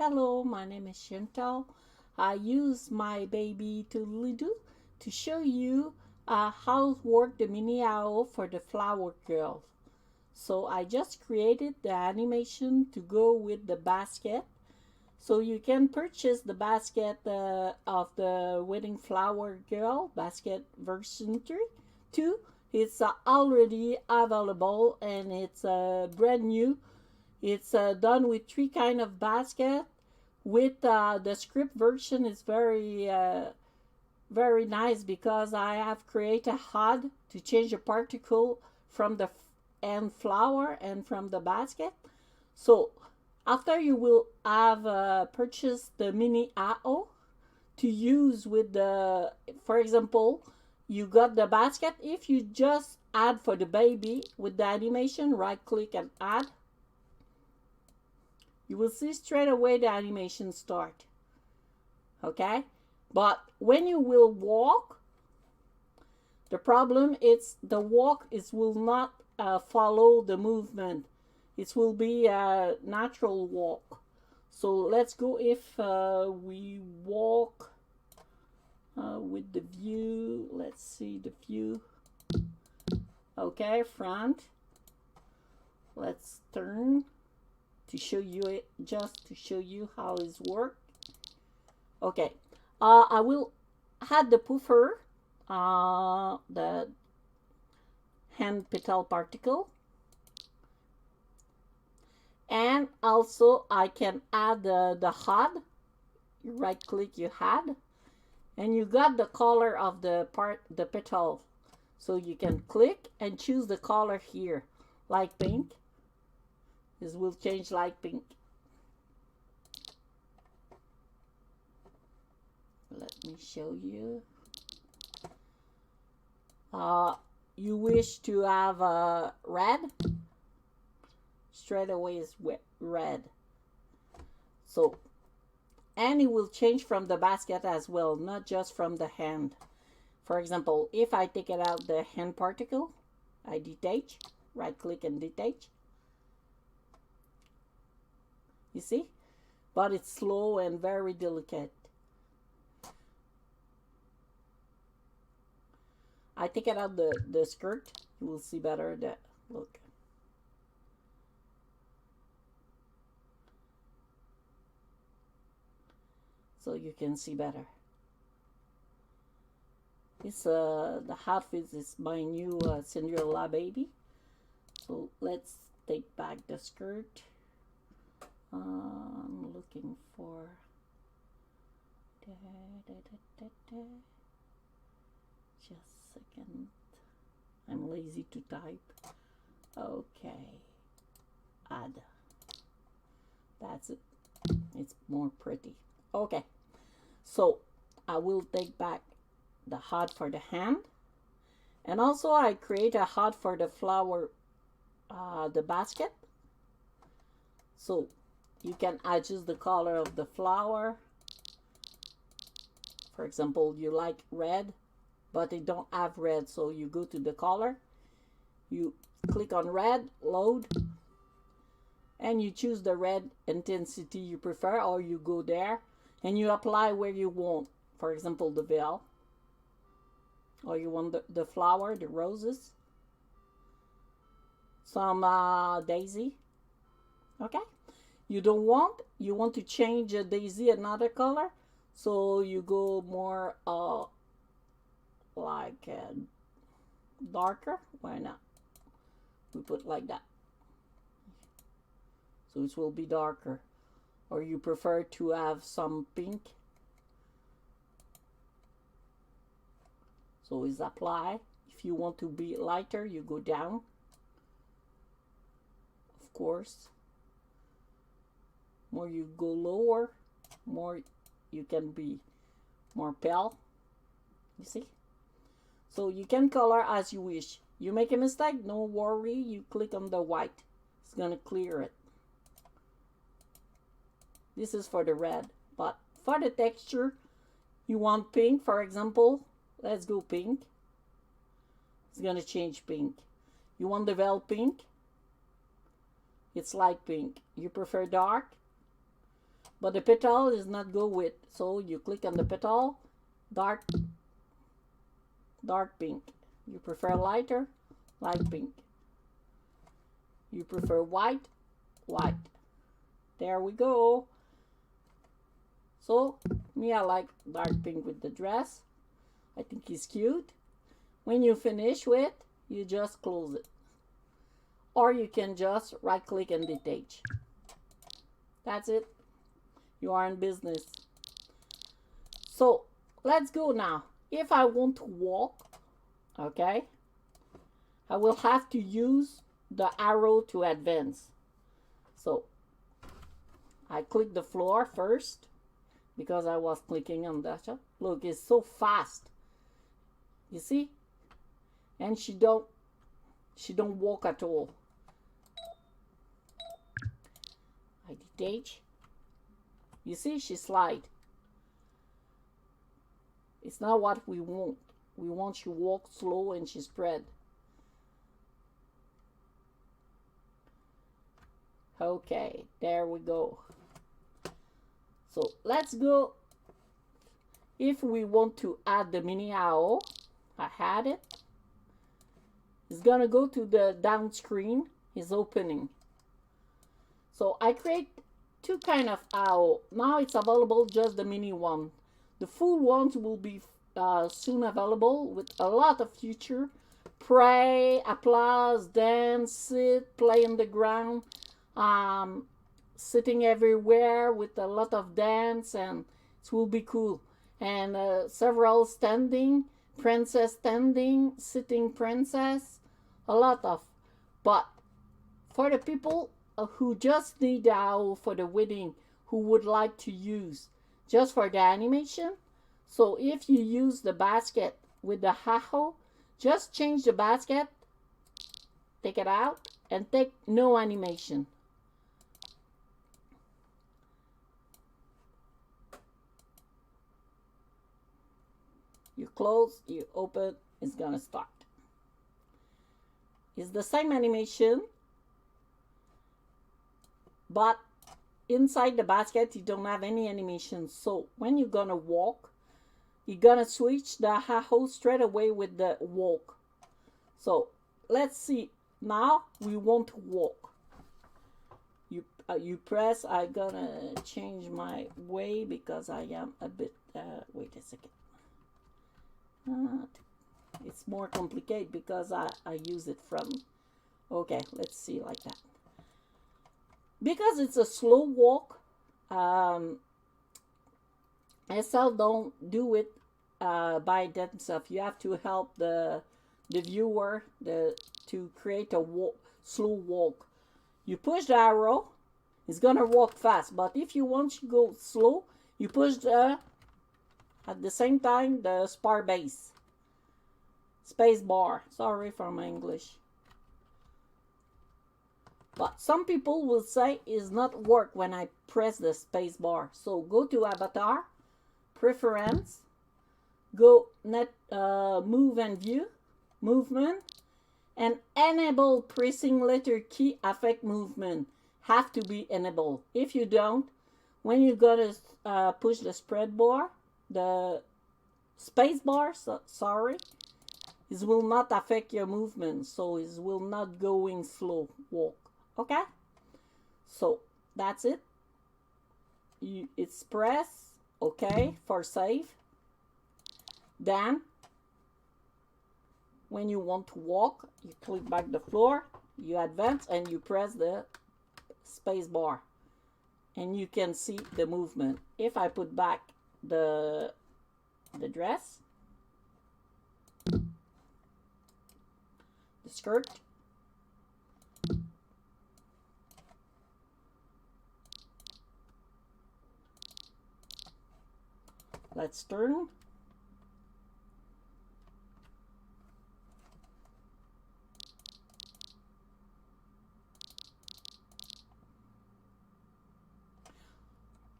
Hello, my name is Shrantal. I use my Baby Toddleedoo to show you how to work the mini owl for the flower girl. So I just created the animation to go with the basket. So you can purchase the basket of the wedding flower girl basket version 3. 2. It's already available and it's brand new. It's done with 3 kind of basket. With the script version is very nice because I have created a HUD to change a particle from the end flower and from the basket. So after you will have purchased the mini owl to use with the, for example, you got the basket. If you just add for the baby with the animation, right click and add, you will see straight away the animation start. Okay, but when you will walk, the problem is the walk will not follow the movement. It will be a natural walk. So let's go if we walk with the view. Let's see the view. Okay, front. Let's turn to show you it, just to show you how it's work. Okay, I will add the puffer, the hand petal particle, and also I can add the HUD. You right click, you add, and you got the color of the petal. So you can click and choose the color here, like pink. This will change like pink. Let me show you. You wish to have red, straight away is red. So, and it will change from the basket as well, not just from the hand. For example, if I take it out the hand particle, I detach, right click and detach. You see? But it's slow and very delicate. I take it out the skirt. You will see better that look. So you can see better. It's the outfit is my new Cinderella baby. So let's take back the skirt. I'm looking for just a second. I'm lazy to type. Okay, add. That's it. It's more pretty. Okay, so I will take back the HUD for the hand, and also I create a HUD for the flower, the basket. So you can adjust the color of the flower. For example, you like red, but they don't have red, so you go to the color, you click on red, load, and you choose the red intensity you prefer, or you go there and you apply where you want. For example, the veil, or you want the flower, the roses, some daisy. Okay, you don't want, you want to change a daisy another color, so you go more like darker. Why not? We put like that, so it will be darker. Or you prefer to have some pink, so it's apply. If you want to be lighter, you go down, of course. More you go lower, more you can be more pale. You see? So you can color as you wish. You make a mistake, no worry, you click on the white. It's gonna clear it. This is for the red, but for the texture, you want pink, for example. Let's go pink. It's gonna change pink. You want the veil pink? It's light pink. You prefer dark? but the petal is not go with. So you click on the petal, dark pink. You prefer lighter, light pink. You prefer white, white. There we go. So me, I like dark pink with the dress. I think it's cute. When you finish with, you just close it. Or you can just right click and detach. That's it. You are in business. So let's go now. If I want to walk, okay, I will have to use the arrow to advance. So I click the floor first because I was clicking on that. Look, it's so fast. You see? And she don't walk at all. I detach. You see, she slide. It's not what we want. We want she walk slow and she spread. Okay, there we go. So let's go. If we want to add the mini owl, I had it. It's gonna go to the down screen. It's opening. So I create two kind of owl. Now it's available just the mini one. The full ones will be soon available with a lot of feature. Pray, applause, dance, sit, play on the ground, sitting everywhere with a lot of dance, and it will be cool. And several standing, princess standing, sitting princess, a lot of. But for the people who just need the owl for the wedding, who would like to use just for the animation, so if you use the basket with the owl, just change the basket, take it out, and take no animation. You close, you open, it's gonna start. It's the same animation, but inside the basket you don't have any animation. So when you're gonna walk, you're gonna switch the owl straight away with the walk. So let's see. Now we want to walk. You press. I'm gonna change my way because I am a bit. Wait a second. It's more complicated because I use it from. Okay, let's see like that. Because it's a slow walk, SL don't do it by themselves. You have to help the viewer to create a slow walk. You push the arrow, it's gonna walk fast. But if you want to go slow, you push at the same time the space bar. Sorry for my English. But some people will say it's not work when I press the space bar. So go to avatar, preference, go move and view, movement, and enable pressing letter key affect movement. Have to be enabled. If you don't, when you're gonna push the spread bar, the space bar, sorry, it will not affect your movement. So it will not going slow walk. Okay, so that's it. It's press OK for save. Then when you want to walk, you click back the floor, you advance, and you press the space bar, and you can see the movement. If I put back the dress, the skirt, let's turn.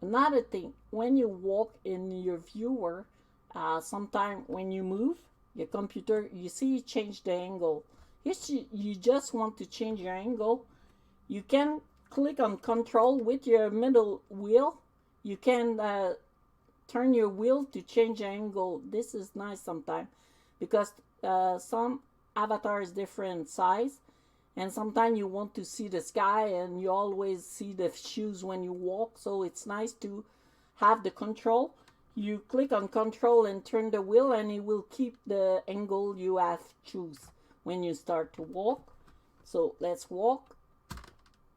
Another thing, when you walk in your viewer, sometime when you move your computer, you see you change the angle. If you just want to change your angle, you can click on control with your middle wheel you can turn your wheel to change angle. This is nice sometimes because some avatar is different size, and sometimes you want to see the sky and you always see the shoes when you walk, so it's nice to have the control. You click on control and turn the wheel, and it will keep the angle you have choose when you start to walk. So let's walk,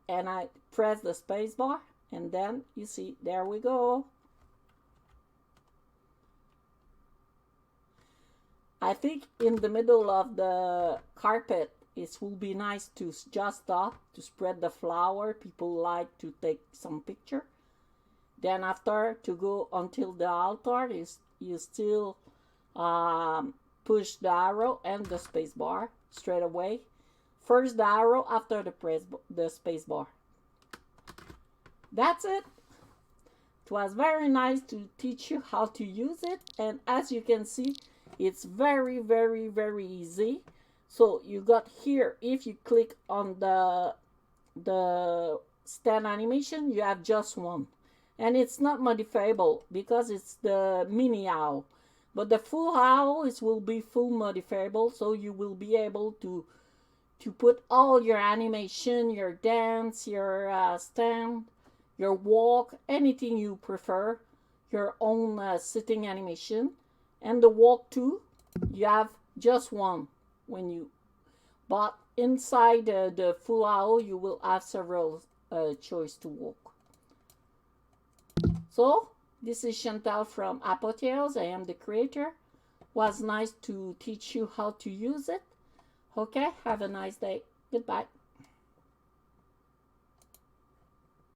and I press the space bar, and then you see, there we go. I think in the middle of the carpet it will be nice to just stop to spread the flower. People like to take some picture. Then after, to go until the altar, is you still push the arrow and the space bar straight away. First the arrow, after the space bar. That's it. It was very nice to teach you how to use it, and as you can see, it's very, very, very easy. So you got here, if you click on the stand animation, you have just one. And it's not modifiable because it's the mini owl. But the full owl will be full modifiable, so you will be able to put all your animation, your dance, your stand, your walk, anything you prefer, your own sitting animation. And the walk too, you have just one. But inside the full owl, you will have several choice to walk. So this is Shrantal from ApoTHEOSeS. I am the creator. Was nice to teach you how to use it. Okay, have a nice day. Goodbye.